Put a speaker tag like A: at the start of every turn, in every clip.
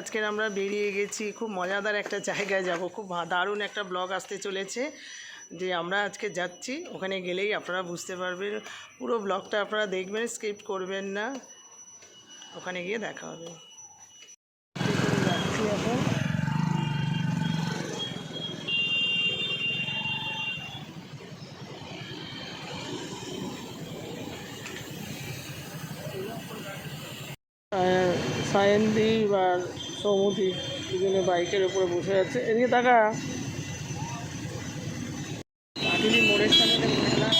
A: আজকের আমরা বেরিয়ে গেছি, খুব মজাদার একটা জায়গায় যাব। খুব দারুণ একটা ব্লগ আসতে চলেছে যে আমরা আজকে যাচ্ছি। ওখানে গেলেই আপনারা বুঝতে পারবেন, পুরো ব্লগটা আপনারা দেখবেন, স্কিপ করবেন না। ওখানে গিয়ে দেখা হবে। যাচ্ছি এখন। সায়ন্তি বা সৌমতি দুজনে বাইকের উপরে বসে আছে। এদিকে টাকা কাটিলি মোড়ের সামনে মেলা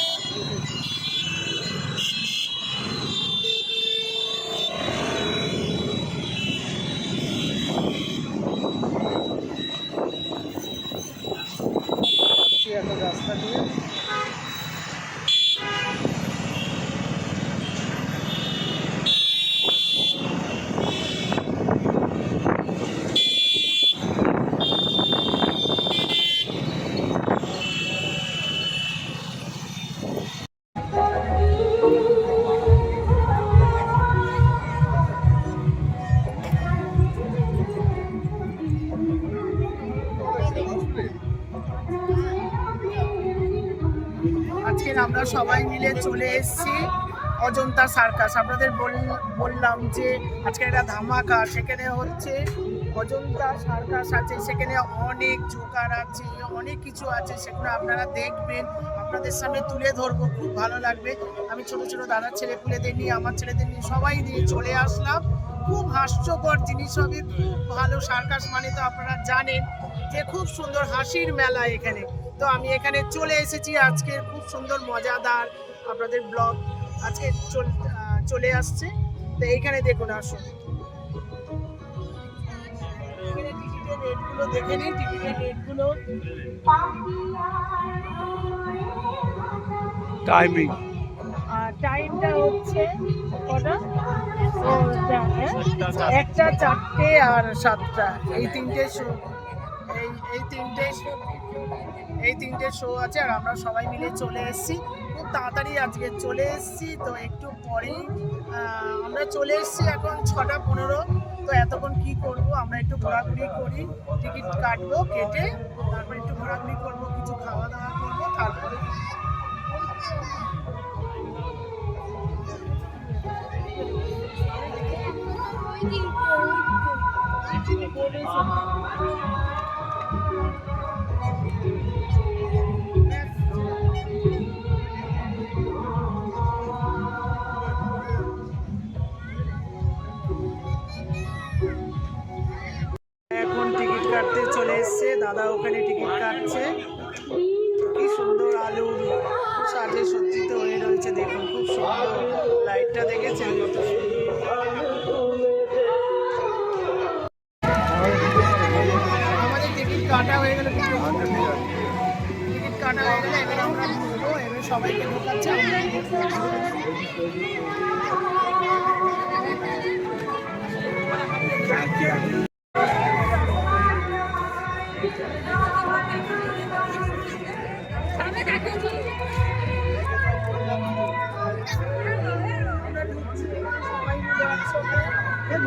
A: এখন রাস্তা দিয়ে। আজকের আমরা সবাই মিলে চলে এসেছি অজন্তা সার্কাস। আপনাদের বললাম যে আজকে একটা ধামাকা, সেখানে হচ্ছে অজন্তা সার্কাস আছে, সেখানে অনেক জোকার আছে, অনেক কিছু আছে, সেগুলো আপনারা দেখবেন, আপনাদের সামনে তুলে ধরবো, খুব ভালো লাগবে। আমি ছোট ছোট দাদার ছেলেপুলেদের নিয়ে, আমার ছেলেদের নিয়ে, সবাই নিয়ে চলে আসলাম। খুব হাস্যকর জিনিস হবে, খুব ভালো। সার্কাস মানে তো আপনারা জানেন যে খুব সুন্দর হাসির মেলা এখানে। তো আমি এখানে চলে এসেছি, আজকে খুব সুন্দর মজাদার আপনাদের ব্লগ আজকে চলে আসছে। তো এইখানে দেখুন, আসুন টিকিটের রেটগুলো দেখে নিন। টিকিটের রেটগুলো টাইমটা হচ্ছে কটা? 1টা, 4টে আর 7টা। এই তিনটে শো আছে। আর আমরা সবাই মিলে চলে এসেছি, খুব তাড়াতাড়ি আজকে চলে এসেছি। তো একটু পরেই আমরা চলে এসেছি, এখন 6:15। তো এতক্ষণ কি করব, আমরা একটু ঘোরাঘুরি করি, টিকিট কাটবো, কেটে তারপর একটু ঘোরাঘুরি করবো, কিছু খাওয়া দাওয়া করবো, তারপরে এখন টিকিট কাটতে চলে এসছে দাদা, ওখানে টিকিট কাটছে। কি সুন্দর আলু সাজে সজ্জিত হয়ে রয়েছে, দেখুন খুব সুন্দর। লাইটটা দেখেছেন কত সুন্দর। আমাদের টিকিট কাটা হয়ে গেলে, টিকিট কাটা হয়ে গেলে এবারে আমরা ঘুরবো। এবারে সবাইকে ঢোকাচ্ছে,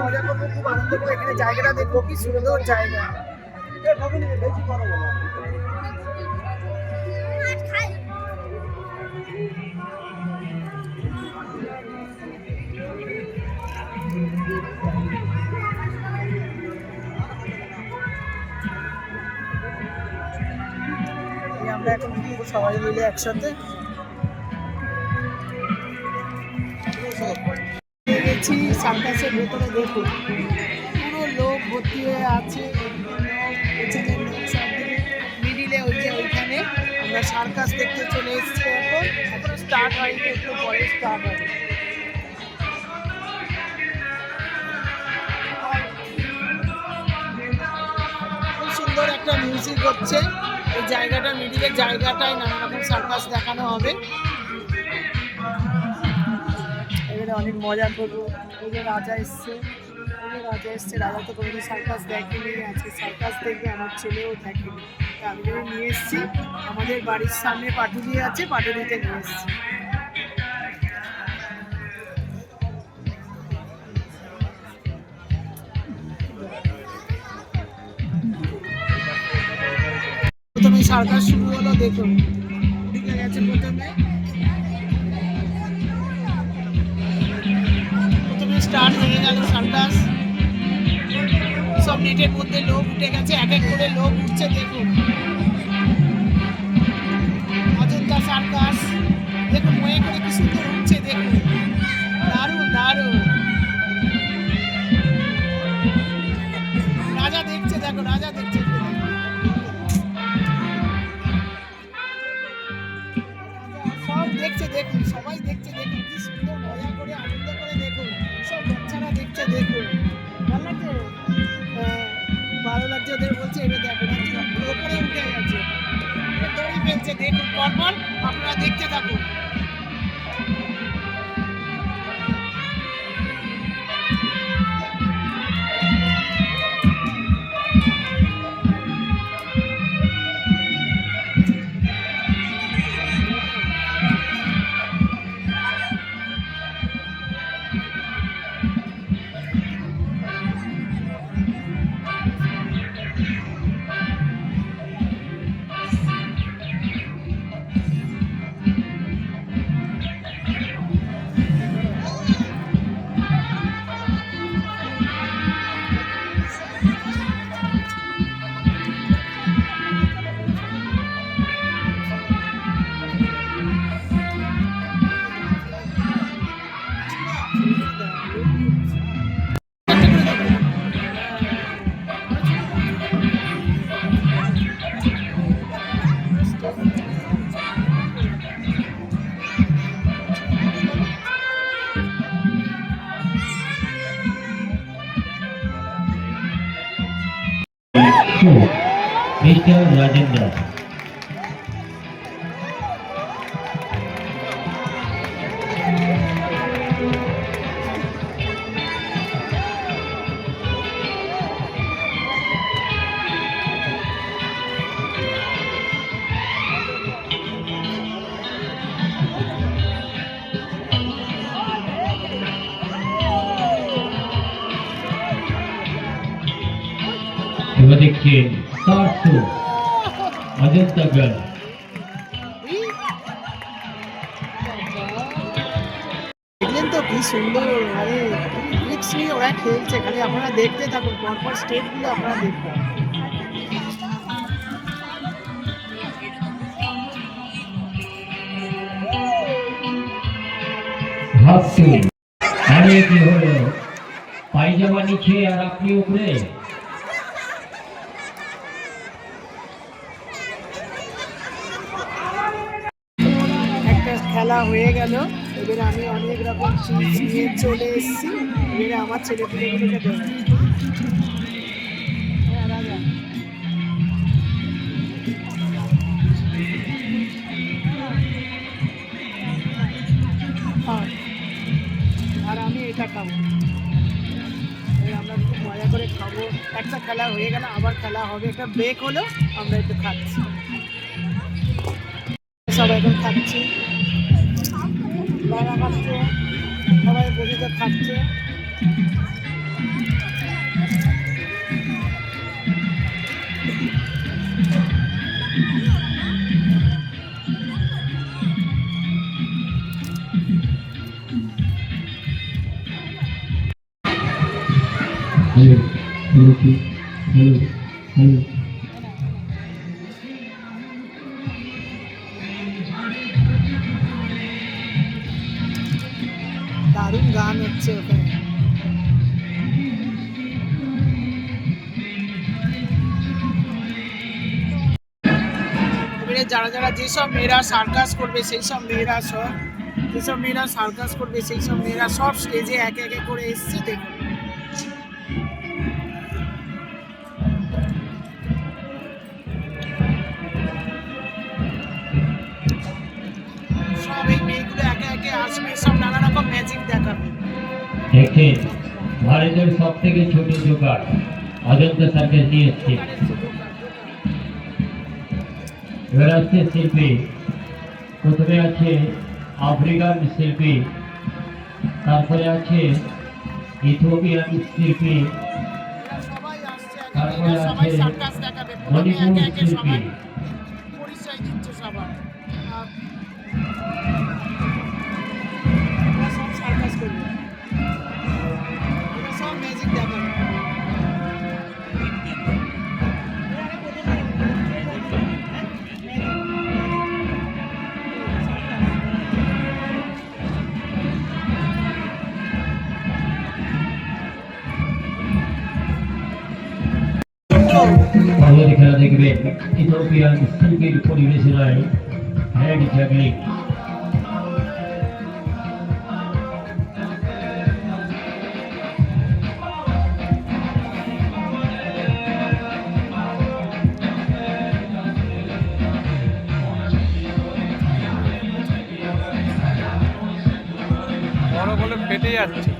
A: মজা করবো, খুব আনন্দ করবো। এখানে জায়গাটা দেখবো, কি সুন্দর জায়গা। আমরা এখন সবাই মিলে একসাথে গেছি সার্কাসের ভেতরে। দেখুন পুরো লোক ভর্তি হয়ে আছে, মিডিলে ওইখানে আমরা সার্কাস দেখতে চলে এসেছি। এখন স্টার্ট হয়নি, একটু পরে স্টার্ট হবে। খুব সুন্দর একটা মিউজিক হচ্ছে এই জায়গাটা, মিডিলের জায়গাটায় নানা রকম সার্কাস দেখানো হবে। এবারে অনেক মজা করবো। ওই যে রাজা এসছে, রাজা তো কোনোদিন সার্কাস দেখেনি, আজকে সার্কাস দেখবে। আমার ছেলেও দেখেনি, আমি যদি নিয়ে এসেছি। আমাদের বাড়ির সামনে পাটুলি আছে, পাটুলিতে নিয়ে এসেছি। সার্কাস শুরু হলো, দেখুন ঢুকে গেছে প্রথমে স্টার্ট হয়ে গেল সার্কাস। সব নেটের মধ্যে লোক উঠে গেছে, এক এক করে লোক উঠছে, দেখুন অজন্তা সার্কাস দেখুন ময়ে করে কি সুন্দর উঠছে, দেখুন দারুণ দারুণ। রাজা দেখছে, দেখো রাজা দেখছে, সব দেখছে, দেখুন সবাই দেখছে, দেখুন কি সুন্দর মজা করে আনন্দ করে, দেখুন সব বাচ্চারা দেখছে, দেখুন ভালো লাগছে, ভালো লাগছে ওদের, বলছে এবার দেখো ওপরে উঠে গেছে, দড়ি ফেলছে, দেখুন পরপর আপনারা দেখতে থাকুন।
B: Mr. Rajendra. এবার দেখছেন স্টার শো অজন্তা গার্ল।
A: দেখলেন তো কি সুন্দর, আরে ট্রিক্স নিয়ে ওরা খেলছে, খালি আপনারা দেখতে থাকুন, পরপর স্টেপগুলো আপনারা দেখবেন।
B: ভাবছেন আরে কি হলো, পায়জামা নিচে আর আপনি উপরে।
A: খেলা হয়ে গেল, এবারে আমি অনেক রকম চিপস নিয়ে চলে এসেছি, এবারে আমার ছেলে পেলেগুলোকে দেবো। আর আমি এটা খাবো, আমরা খুব মজা করে খাবো। একটা খেলা হয়ে গেল, আবার খেলা হবে, একটা ব্রেক হলো, আমরা একটু খাচ্ছি, সবাই এখন খাচ্ছি, বাবা খাচ্ছে, সবাই বসে খাচ্ছে। দারুণ গান হচ্ছে ওখানে। এবারে যারা যারা যেসব মেয়েরা সার্কাস করবে, সেই সব মেয়েরা সব, যেসব মেয়েরা সার্কাস করবে সেই সব মেয়েরা সব স্টেজে একে একে করে এসছে, দেখুন সব এই মেয়েগুলো একে একে আসবে, সব নানা রকম ম্যাজিক দেখাবে।
B: দেখছেন ভারতের সব থেকে ছোট দোকান অজন্তা সার্কাস নিয়ে এসছে। এবার আসছে শিল্পী, প্রথমে আছে আফ্রিকান শিল্পী, তারপরে আছে ইথিওপিয়ান শিল্পী, তারপরে আছে মণিপুর শিল্পী, দেখবেন ইথিওপিয়ান শিল্পীর পরিবেশনায় হ্যান্ড জাগলিং।
C: বড় বলে ফেটে যাচ্ছে।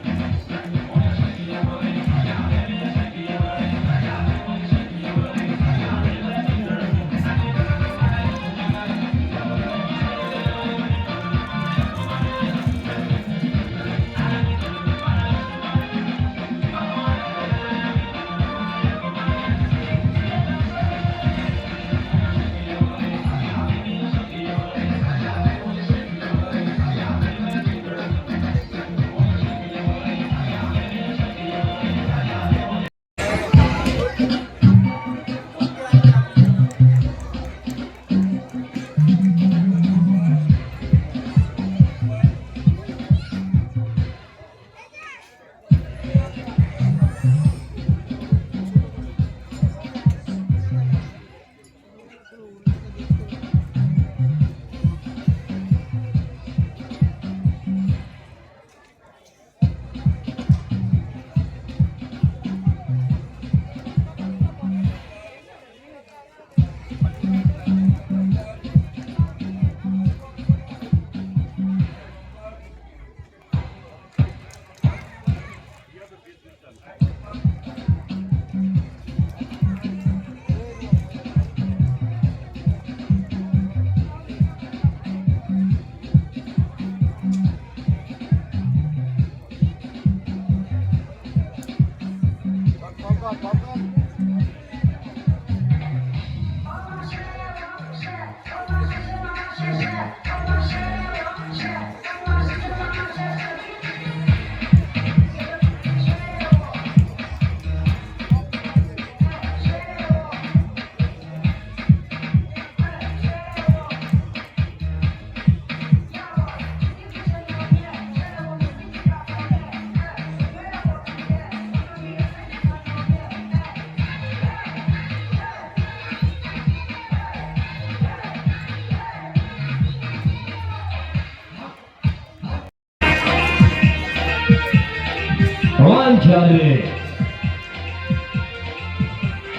B: Lanciare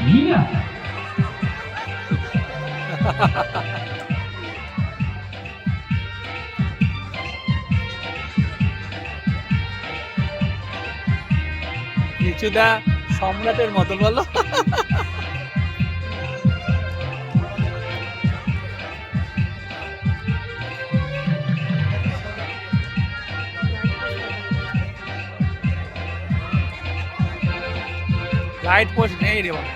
B: via
C: কিছুটা সম্রাটের মতো বলো। লাইট পোস্ট নেই রে বাবা।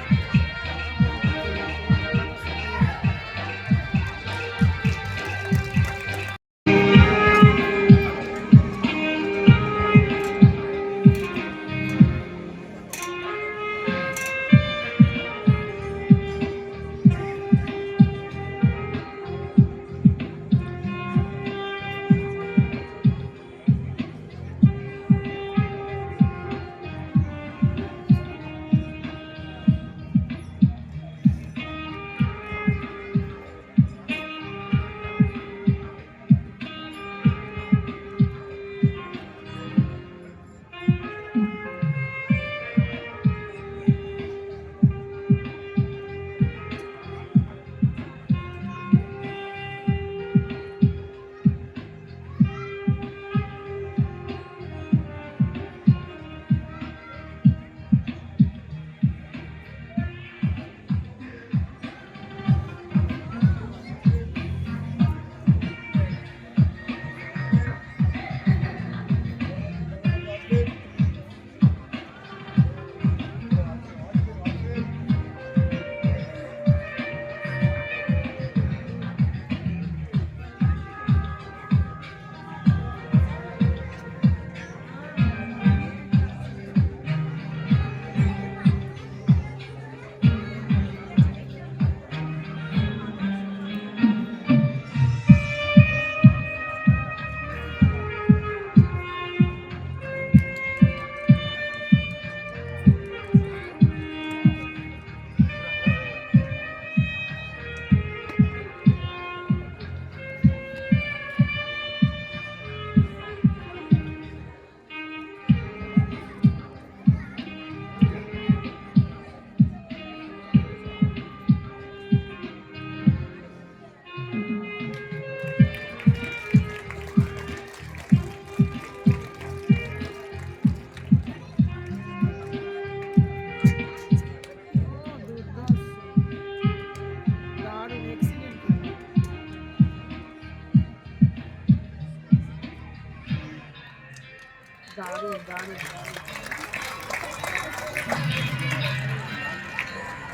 A: দারুণ দারুণ দারুণ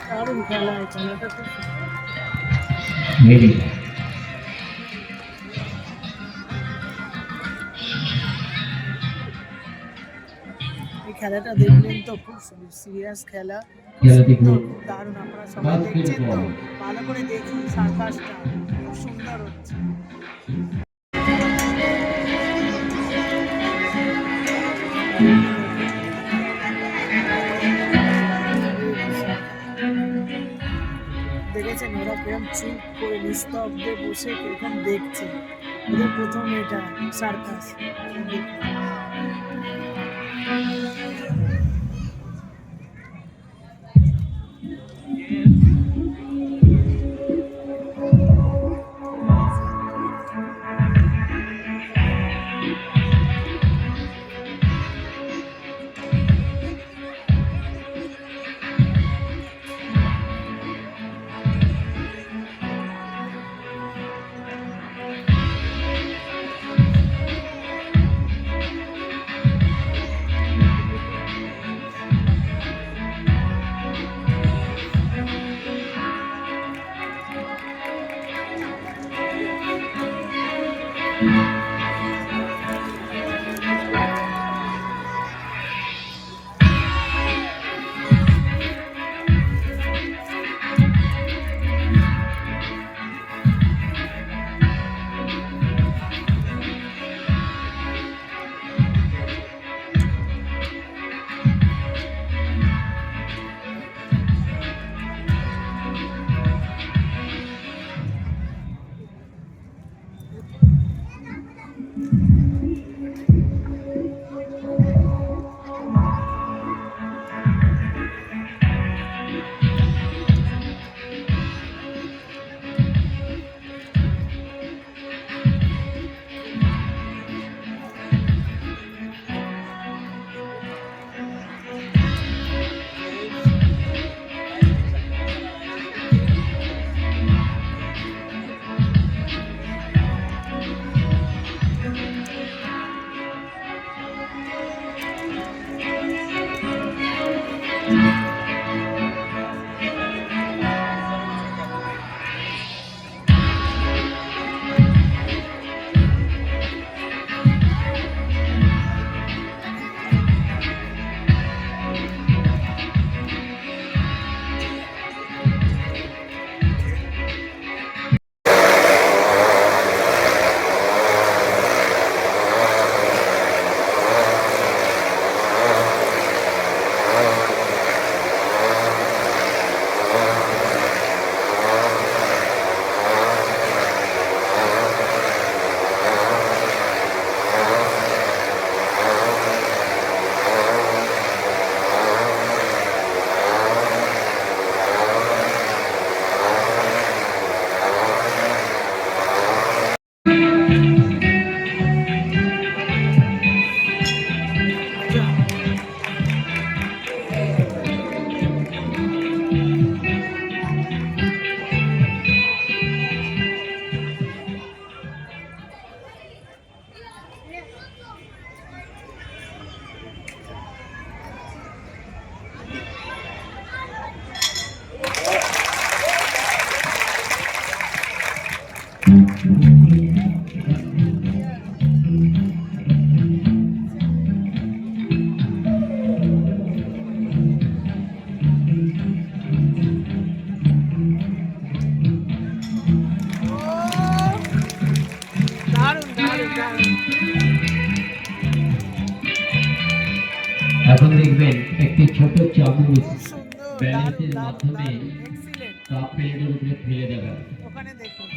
A: দারুণ খেলা, এই খেলাটা খুব সুন্দর।
B: ভেরি
A: এই খেলাটা দেখলেন তো, খুব সিরিয়াস খেলা,
B: খেলাটি
A: সুন্দর,
B: খুব
A: খুব দারুণ। আপনারা সবাই দেখছেন তো, ভালো করে দেখুন সার্কাসটা, খুব সুন্দর হচ্ছে। দেখেছেন ওরা কিরকম চুপ করে নিস্তব্ধে বসে কিরকম দেখছে, ওদের প্রথম এটা সার্কাস।
B: এখন দেখবেন একটি ছোট চামচ
A: খুব সুন্দর,
B: ব্যালেন্সের
A: দারুণ,
B: মাধ্যমে
A: দারুণ, excellent।
B: কাপ প্লেটের উপরে ফেলে দেবেন।
A: ওখানে দেখুন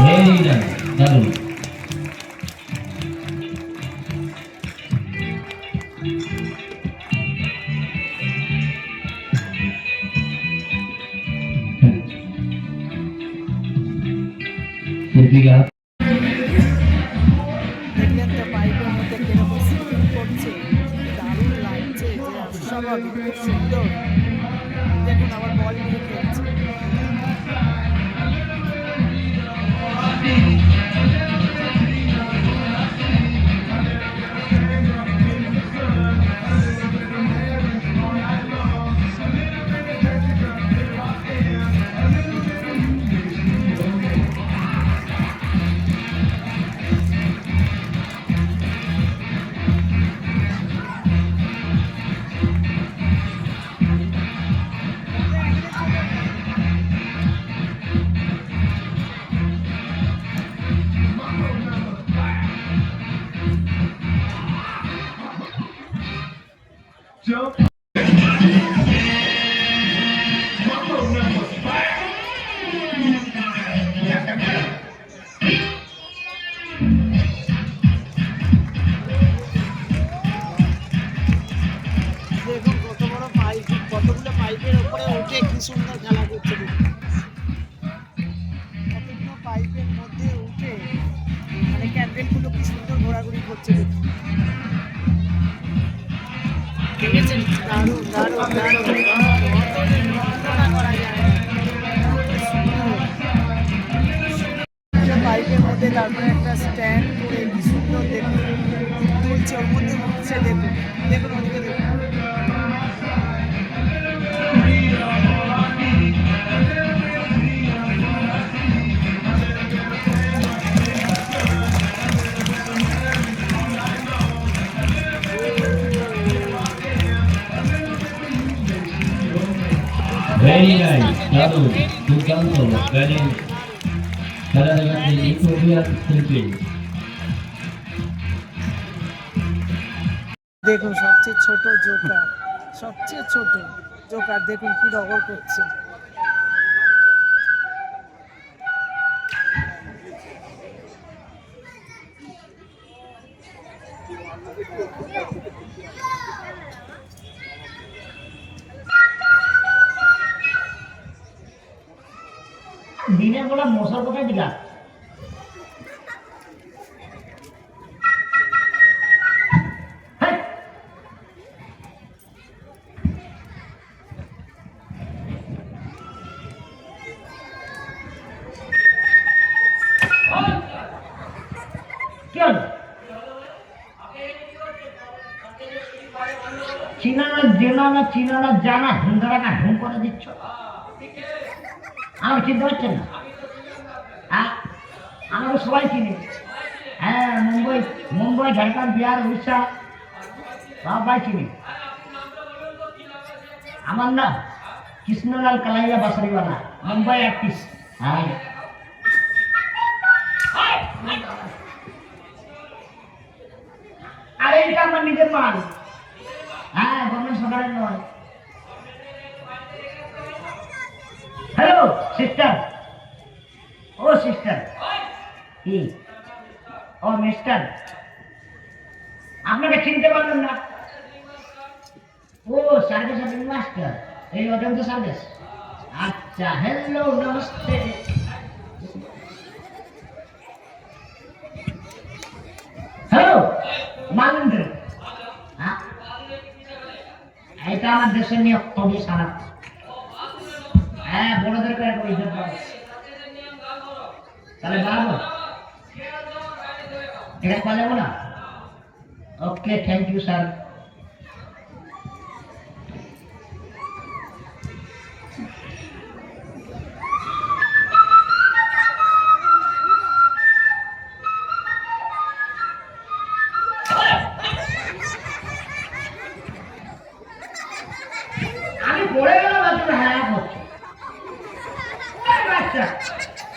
B: ভেরি নাইস, দারুণ। শিল্পীকে হাত
A: দেখলেন তো পাইপের মধ্যে কিরকম স্পিন করছে, দারুণ লাগছে, যে অস্বাভাবিক খুব সুন্দর। দেখুন আবার বল নিয়ে খেলছে। দেখুন কত বড় পাইপ, কতগুলো পাইপের উপরে উঠে কি সুন্দর খেলা করছে। দেখুন কতগুলো পাইপের মধ্যে উঠে মানে ক্যান্ডেলগুলো কি সুন্দর ঘোরাঘুরি করছে। দেখুন দেখেছেন, দারুণ দারুণ দারুণ, বর্ণনা করা যায় না। পাইপের মধ্যে তারপরে একটা স্ট্যান্ড করে কি সুন্দর দেখুন তুলছে, ওর মধ্যে উঠছে। দেখুন দেখুন ওদিকে দেখুন।
B: ভেরি নাইস, দারুণ, দুর্দান্ত, ভেরি খেলা দেখাচ্ছে ইথিওপিয়ার শিল্পী।
A: দেখুন সবচেয়ে ছোট জোকার, সবচেয়ে ছোট জোকার দেখুন কি রগর করছে।
D: দিনের বেলা মশার কোথায় দিলা? চিনানা জেনানা চিনানা জানা হুন্দারা না হুম করে দিচ্ছ, আমার চিনতে পারছেন না? আমাকে সবাই চিনে। হ্যাঁ, মুম্বাই মুম্বাই ঝাড়খণ্ড বিহার উড়িষ্যা সবাই চিনে। আমার নাম কৃষ্ণলাল কালাইয়া বাসারিওয়ালা, মুম্বাই আর্টিস্ট। হ্যাঁ, আর এইটা আমার নিজের মাল। হ্যাঁ, গভর্নমেন্ট সরকারের নয়। হ্যালো সিস্টার, ও সিস্টার, কি ও মিস্টার, আপনাকে চিনতে পারলেন না? ও সার্ভিস মাস্টার, এই অজন্তা সার্ভিস। আচ্ছা, হ্যালো নমস্তে। হ্যালো মানন্দ্র, এটা আমার দেশের নিয়ম, খুবই সারা। হ্যাঁ, বড়দেরকে একটা ইজ্জত পাবো। তাহলে বাড়াবো, এটা করা যাবো না? ওকে, থ্যাংক ইউ স্যার। আমি পড়ে গেলাম, আপনি হ্যাঁ করছে। বাচ্চা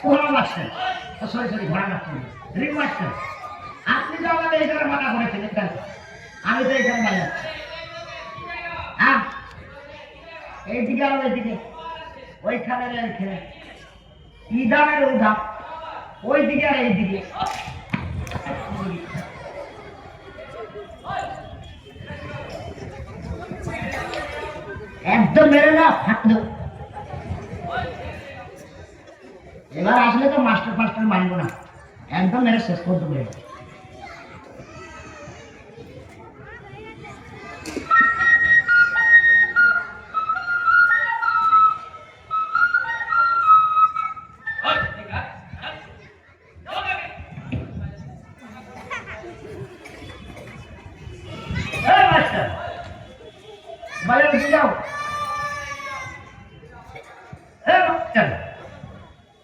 D: ঘোড়া মাস্টার, সরি সরি ঘোড়া মাস্টার, রিং মাস্টার। আপনি তো আমাদের এখানে মানা করেছিলেন, আমি তো এখানে বাজাচ্ছি। হ্যাঁ, এইদিকে আর ওইদিকে, ওইখানে এইখানে, ইধানের উধা, ওইদিকে আর এইদিকে। একদম মেরে না, ফাঁক দেব। এবার আসলে তো মাস্টার ফাস্টার মানবো না, একদম মেরে শেষ করতে পারে। বাইরে উঠে যাও।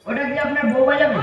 D: ওটা কি আপনার বউ বাজাবে?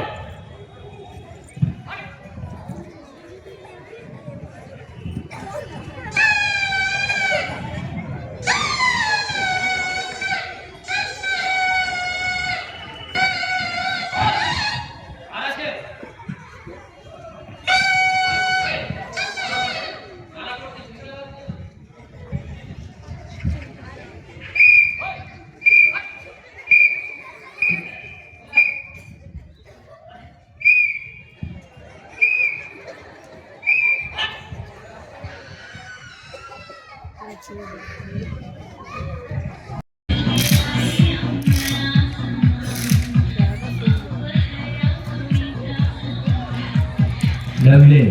B: Lovely.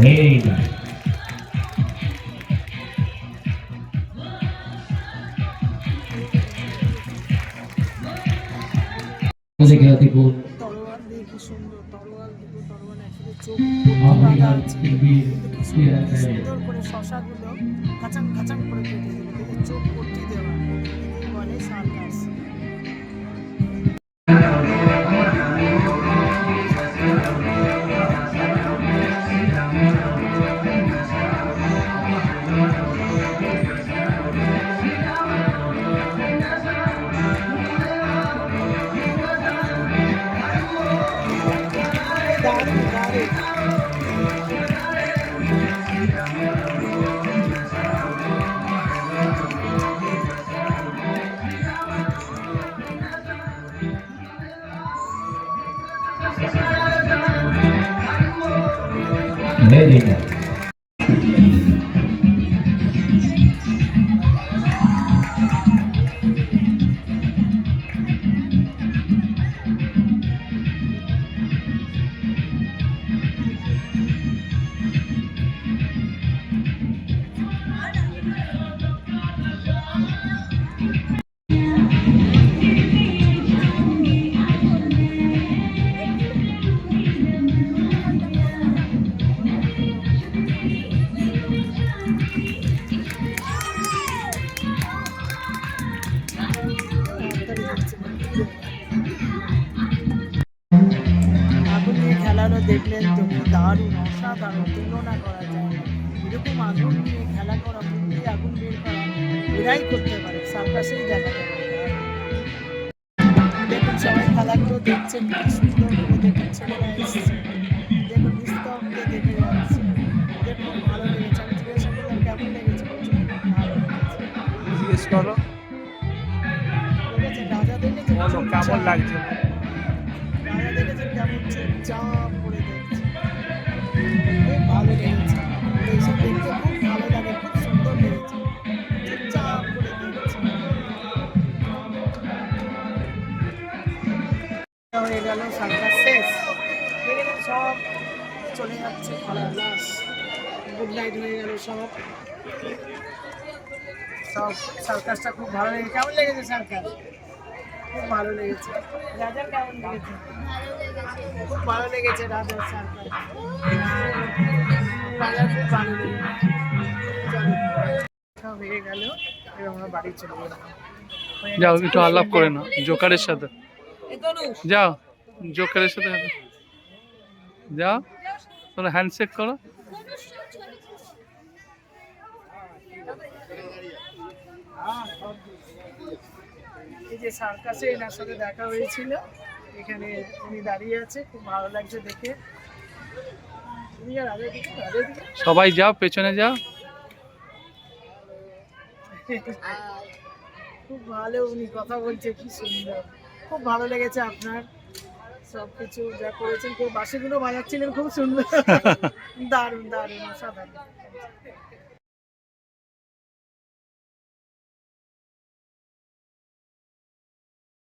B: Very nice. দেখে দেখুন
A: তলোয়ার দিয়ে কি সুন্দর, তলোয়ার দুটো তলোয়ার একসাথে চোখ
B: আফ্রিকার
A: বাঁধা আছে।
B: পৃথিবীর
A: কিন্তু কি সুন্দর করে শশাগুলো কাচাং কাচাং করে কেটে দেবে, দেখে চোখ ভর্তি দেওয়া, একেই বলে সার্কাস। দারুণ দারুণ।
B: very nice.
A: আগুন নিয়ে খেলানো দেখলেন তো, কি দারুণ, অসাধারণ, তুলনা করা যায় না। এরকম আগুন নিয়ে খেলা করা, মুখ দিয়ে আগুন বের করা, এরাই করতে পারে, সার্কাসেই দেখা যাবে। দেখুন সবাই খেলাগুলো দেখছেন, কি সুন্দর করে দেখুন, ছেলেরা এসেছে, দেখুন নিস্তব্ধে দেখে যাচ্ছে। দেখুন ভালো লেগেছে, আমি জিজ্ঞাসা করলাম কেমন লেগেছে, বলছে ভালো লেগেছে।
C: জিজ্ঞেস করো
A: দেখেছে রাজা, দেখেছে
C: বলো কেমন লাগছে।
A: রাজা দেখেছেন কেমন চুপচাপ করে দেখছে, খুব ভালো লেগেছে। এইসব দেখতে খুব ভালো লাগে, খুব সুন্দর লেগেছে, চুপচাপ করে দেখছে। হয়ে গেল সার্কাস শেষ, দেখেছেন সব চলে যাচ্ছে খারাপ লাশ, গুড নাইট হয়ে গেল সব। সব সার্কাসটা খুব ভালো লেগেছে। কেমন লেগেছে সার্কাস? খুব ভালো লেগেছে। রাজার কেমন লেগেছে? খুব ভালো লেগেছে রাজার সার্কাস। রাজার খুব ভালো লেগেছে। সব হয়ে গেল, এবার আমরা বাড়ি চলে গেলাম।
C: যাও একটু আলাপ করে নাও জোকারের সাথে, যাও জোকারের সাথে যাও, তোরা হ্যান্ডশেক করো।
A: এই যে সার্কাসে এনার সাথে দেখা হয়েছিল, এখানে উনি দাঁড়িয়ে আছে, খুব ভালো লাগছে দেখে। তুমি আর আগে দিকে, আগে দিকে।
C: সবাই যাও, পেছনে যাও।
A: খুব ভালো, উনি কথা বলছে, কি সুন্দর, খুব ভালো লেগেছে আপনার সবকিছু যা করেছেন। খুব বাঁশিগুলো বাজাচ্ছিলেন, খুব সুন্দর, দারুণ দারুণ, অসাধারণ।